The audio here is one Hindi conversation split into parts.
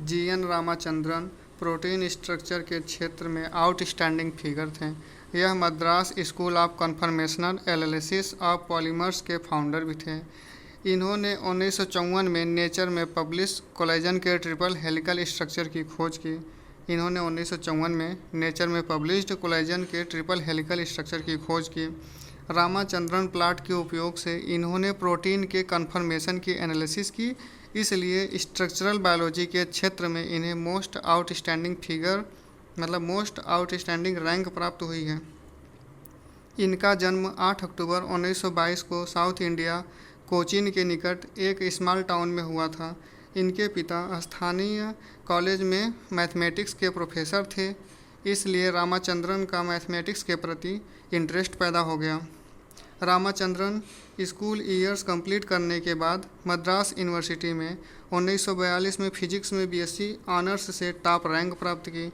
जीएन रामाचंद्रन प्रोटीन स्ट्रक्चर के क्षेत्र में आउटस्टैंडिंग फिगर थे। यह Madras school of conformational analysis of polymers के फाउंडर भी थे। इन्होंने 1954 में नेचर में पब्लिश कोलेजन के ट्रिपल हेलिकल स्ट्रक्चर की खोज की। इन्होंने 1954 में नेचर में पब्लिश्ड कोलेजन के ट्रिपल हेलिकल स्ट्रक्चर की खोज की। रामाचंद्रन प्लॉट के उपयोग से इन्होंने प्रोटीन के कन्फर्मेशन की एनालिसिस की, इसलिए स्ट्रक्चरल बायोलॉजी के क्षेत्र में इन्हें मोस्ट आउटस्टैंडिंग फिगर मतलब मोस्ट आउटस्टैंडिंग रैंक प्राप्त हुई है। इनका जन्म 8 अक्टूबर 1922 को साउथ इंडिया कोचीन के निकट एक स्मॉल टाउन में हुआ था। इनके पिता स्थानीय कॉलेज में मैथमेटिक्स के प्रोफेसर थे, इसलिए रामाचंद्रन का मैथमेटिक्स के प्रति इंटरेस्ट पैदा हो गया। रामाचंद्रन स्कूल ईयर्स कंप्लीट करने के बाद मद्रास यूनिवर्सिटी में 1942 में फिजिक्स में बीएससी ऑनर्स से टॉप रैंक प्राप्त की।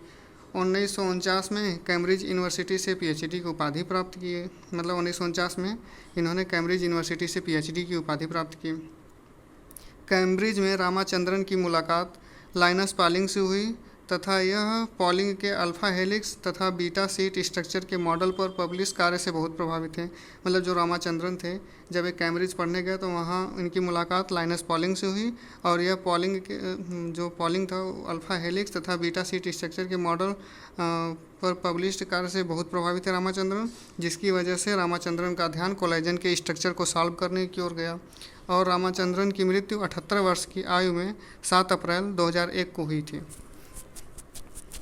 1949 में कैम्ब्रिज यूनिवर्सिटी से पीएचडी की उपाधि प्राप्त की। मतलब 1949 में इन्होंने कैम्ब्रिज यूनिवर्सिटी से पीएचडी की उपाधि प्राप्त की। कैम्ब्रिज में रामाचंद्रन की मुलाकात लाइनस पॉलिंग से हुई तथा यह पॉलिंग के अल्फ़ा हेलिक्स तथा बीटा सीट स्ट्रक्चर के मॉडल पर पब्लिश कार्य से बहुत प्रभावित थे। मतलब जो रामाचंद्रन थे, जब एक कैम्ब्रिज पढ़ने गए तो वहाँ इनकी मुलाकात लाइनस पॉलिंग से हुई और यह पॉलिंग के जो पॉलिंग था अल्फ़ा हेलिक्स तथा बीटा सीट स्ट्रक्चर के मॉडल पर पब्लिश्ड कार्य से बहुत प्रभावित थे रामाचंद्रन, जिसकी वजह से रामाचंद्रन का ध्यान कोलेजन के स्ट्रक्चर को सॉल्व करने की ओर गया और रामाचंद्रन की मृत्यु 78 वर्ष की आयु में 7 अप्रैल 2001 को हुई थी।